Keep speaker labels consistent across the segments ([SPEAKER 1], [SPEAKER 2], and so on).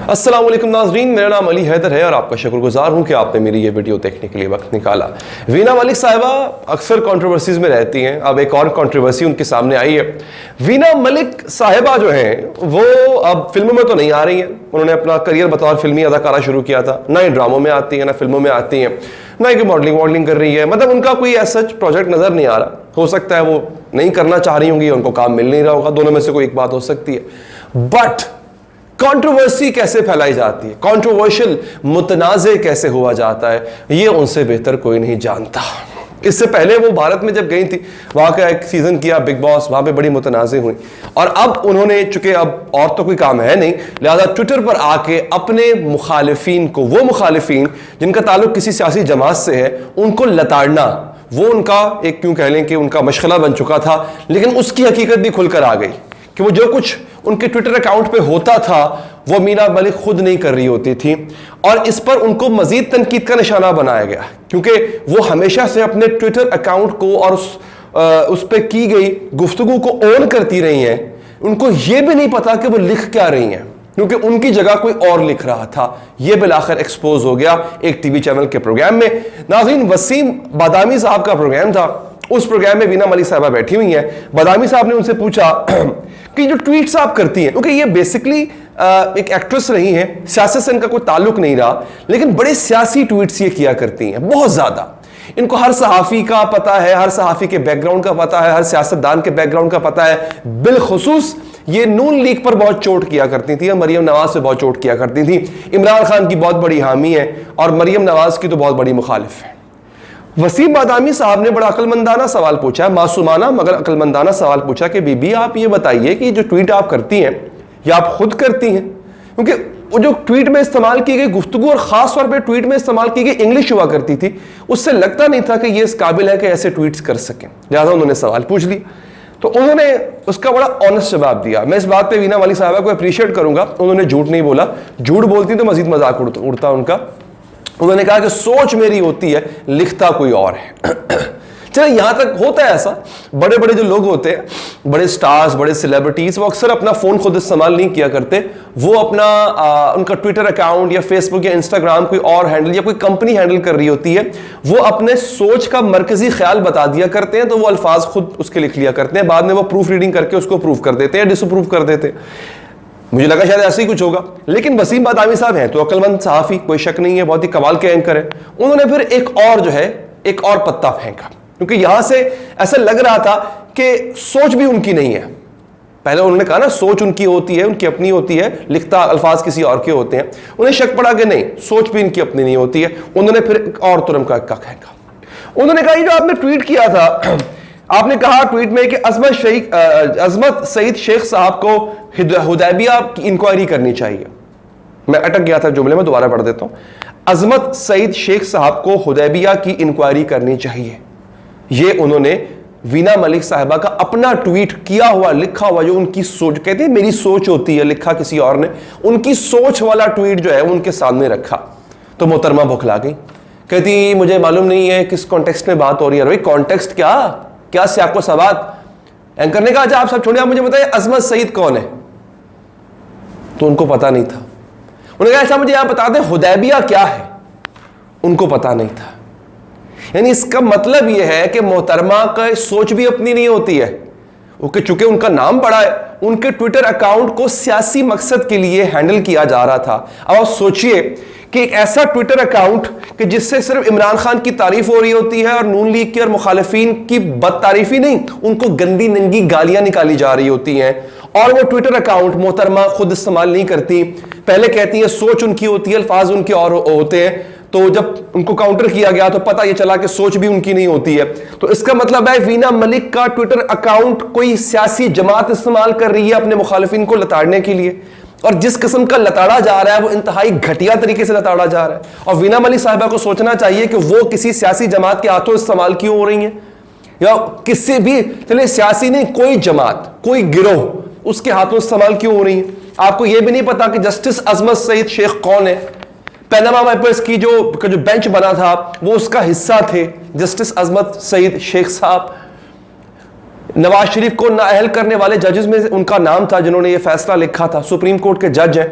[SPEAKER 1] अस्सलाम वालेकुम नाज़रीन, मेरा नाम अली हैदर है और आपका शुक्रगुजार हूँ कि आपने मेरी ये वीडियो देखने के लिए वक्त निकाला। वीना मलिक साहिबा अक्सर कंट्रोवर्सीज़ में रहती हैं। अब एक और कंट्रोवर्सी उनके सामने आई है। वीना मलिक साहिबा जो हैं वो अब फिल्मों में तो नहीं आ रही हैं। उन्होंने अपना करियर बतौर फिल्मी अदाकारा शुरू किया था, ना ही ड्रामों में आती हैं ना फिल्मों में आती हैं, ना ही मॉडलिंग कर रही है। मतलब उनका कोई ऐसा प्रोजेक्ट नज़र नहीं आ रहा। हो सकता है वो नहीं करना चाह रही होंगी, उनको काम मिल नहीं रहा होगा, दोनों में से कोई एक बात हो सकती है। बट कंट्रोवर्सी कैसे फैलाई जाती है, कंट्रोवर्शियल मुतनाज़े कैसे हुआ जाता है, ये उनसे बेहतर कोई नहीं जानता। इससे पहले वो भारत में जब गई थी, वहाँ का एक सीज़न किया बिग बॉस, वहाँ पे बड़ी मुतनाज़े हुई। और अब उन्होंने, चूंकि अब और तो कोई काम है नहीं, लिहाजा ट्विटर पर आके अपने मुखालिफिन को, वो मुखालिफिन जिनका ताल्लुक किसी सियासी जमात से है, उनको लताड़ना, वो उनका एक क्यों कह लें कि उनका मशगला बन चुका था। लेकिन उसकी हकीकत भी खुलकर आ गई कि वो जो कुछ उनके ट्विटर अकाउंट पे होता था वो मीना मलिक खुद नहीं कर रही होती थी। और इस पर उनको मजीद तनकीद का निशाना बनाया गया, क्योंकि वो हमेशा से अपने ट्विटर अकाउंट को और उस पर की गई गुफ्तगू को ऑन करती रही हैं। उनको ये भी नहीं पता कि वो लिख क्या रही हैं, क्योंकि उनकी जगह कोई और लिख रहा था। ये बिलाखिर एक्सपोज हो गया एक टीवी चैनल के प्रोग्राम में। नाज़रीन, वसीम बादामी साहब का प्रोग्राम था। उस प्रोग्राम में वीना मलिक साहिबा बैठी हुई हैं। बादामी साहब ने उनसे पूछा कि जो ट्वीट्स आप करती हैं, क्योंकि ये बेसिकली एक एक्ट्रेस रही हैं, सियासत से इनका कोई ताल्लुक नहीं रहा, लेकिन बड़े सियासी ट्वीट्स ये किया करती हैं, बहुत ज्यादा। इनको हर सहाफ़ी का पता है, हर सहाफ़ी के बैकग्राउंड का पता है, हर सियासतदान के बैकग्राउंड का पता है। बिलखुसूस ये नून लीग पर बहुत चोट किया करती थी, मरियम नवाज से बहुत चोट किया करती थी। इमरान खान की बहुत बड़ी हामी है और मरियम नवाज की तो बहुत बड़ी मुखालिफ है। वसीम बादामी साहब ने बड़ा अक्लमंदाना सवाल पूछा, मासूमाना मगर अक्लमंदाना सवाल पूछा कि बीबी आप ये बताइए कि जो ट्वीट आप करती हैं या आप खुद करती हैं, क्योंकि वो जो ट्वीट में इस्तेमाल की गई गुफ्तगू और खास तौर पे ट्वीट में इस्तेमाल की गई इंग्लिश हुआ करती थी, उससे लगता नहीं था कि ये इस काबिल है कि ऐसे ट्वीट्स कर सकें। लिहाजा उन्होंने सवाल पूछ लिया, तो उन्होंने उसका बड़ा ऑनेस्ट जवाब दिया। मैं इस बात पे वीना मलिक साहिबा को अप्रिशिएट करूंगा, उन्होंने झूठ नहीं बोला। झूठ बोलती तो मजीद मजाक उड़ता उनका। उन्होंने कहा कि सोच मेरी होती है, लिखता कोई और है। चलिए, यहां तक होता है ऐसा। बड़े बड़े जो लोग होते हैं, बड़े स्टार्स, बड़े सेलिब्रिटीज, वो अक्सर अपना फोन खुद इस्तेमाल नहीं किया करते। वो अपना उनका ट्विटर अकाउंट या फेसबुक या इंस्टाग्राम कोई और हैंडल या कोई कंपनी हैंडल कर रही होती है, वो अपने सोच का मरकजी ख्याल बता दिया करते हैं, तो वो अल्फाज खुद उसके लिख लिया करते हैं। बाद में वो प्रूफ रीडिंग करके उसको प्रूफ कर देते हैं, डिसअप्रूव कर देते हैं। मुझे लगा शायद ऐसा ही कुछ होगा, लेकिन वसीम बादामी साहब हैं तो अक्लमंद सहाफी, कोई शक नहीं है, बहुत ही कमाल के एंकर है। उन्होंने फिर एक और जो है एक और पत्ता फेंका, क्योंकि यहां से ऐसा लग रहा था कि सोच भी उनकी नहीं है। पहले उन्होंने कहा ना, सोच उनकी होती है, उनकी अपनी होती है, लिखता अल्फाज किसी और के होते हैं। उन्हें शक पड़ा कि नहीं, सोच भी इनकी अपनी नहीं होती है। उन्होंने फिर एक और तुरम का फेंका। उन्होंने कहा, ये जो आपने ट्वीट किया था, आपने कहा ट्वीट में कि अजमत सईद शेख साहब को हुदैबिया की इंक्वायरी करनी चाहिए। मैं अटक गया था जुमले में, दोबारा पढ़ देता हूं। अजमत सईद शेख साहब को हुदैबिया की इंक्वायरी करनी चाहिए। ये उन्होंने वीना मलिक साहिबा का अपना ट्वीट किया हुआ, लिखा हुआ, जो उनकी सोच, कहते हैं मेरी सोच होती है, लिखा किसी और ने, उनकी सोच वाला ट्वीट जो है उनके सामने रखा। तो मोहतरमा बौखला गई, कहती मुझे मालूम नहीं है किस कॉन्टेक्स्ट में बात हो रही है। भाई कॉन्टेक्स्ट क्या सियाको सवात। एंकर ने कहा, अच्छा आप सब छोड़िए, आप मुझे बताइए अजमत सईद कौन है। तो उनको पता नहीं था। उन्होंने कहा, अच्छा मुझे आप बता दें हुदैबिया क्या है। उनको पता नहीं था। यानी इसका मतलब यह है कि मोहतरमा का सोच भी अपनी नहीं होती है, ओके, चूंकि उनका नाम पड़ा है, उनके ट्विटर अकाउंट को सियासी मकसद के लिए हैंडल किया जा रहा था। अब आप सोचिए कि एक ऐसा ट्विटर अकाउंट कि जिससे सिर्फ इमरान खान की तारीफ हो रही होती है और नून लीग की और मुखालिफिन की बदतारीफी नहीं, उनको गंदी नंगी गालियां निकाली जा रही होती हैं। और वो ट्विटर अकाउंट मोहतरमा खुद इस्तेमाल नहीं करती। पहले कहती है सोच उनकी होती है, अल्फाज उनके और होते हैं। तो जब उनको काउंटर किया गया तो पता ये चला कि सोच भी उनकी नहीं होती है। तो इसका मतलब है वीना मलिक का ट्विटर अकाउंट कोई सियासी जमात इस्तेमाल कर रही है अपने मुखालिफिन को लताड़ने के लिए, और जिस किस्म का लताड़ा जा रहा है वो इंतहाई घटिया तरीके से लताड़ा जा रहा है। और वीना मलिक साहिबा को सोचना चाहिए कि वो किसी सियासी जमात के हाथों इस्तेमाल क्यों हो रही हैं, या किसी भी, चलिए सियासी नहीं, कोई जमात, कोई गिरोह उसके हाथों इस्तेमाल क्यों हो रही है। आपको यह भी नहीं पता कि जस्टिस अजमत सईद शेख कौन है। पैनामा पेपर्स की जो बेंच बना था वो उसका हिस्सा थे जस्टिस अजमत सईद शेख साहब। नवाज शरीफ को नाअहल करने वाले जजेस में उनका नाम था जिन्होंने ये फैसला लिखा था, सुप्रीम कोर्ट के जज हैं।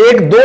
[SPEAKER 1] 1-2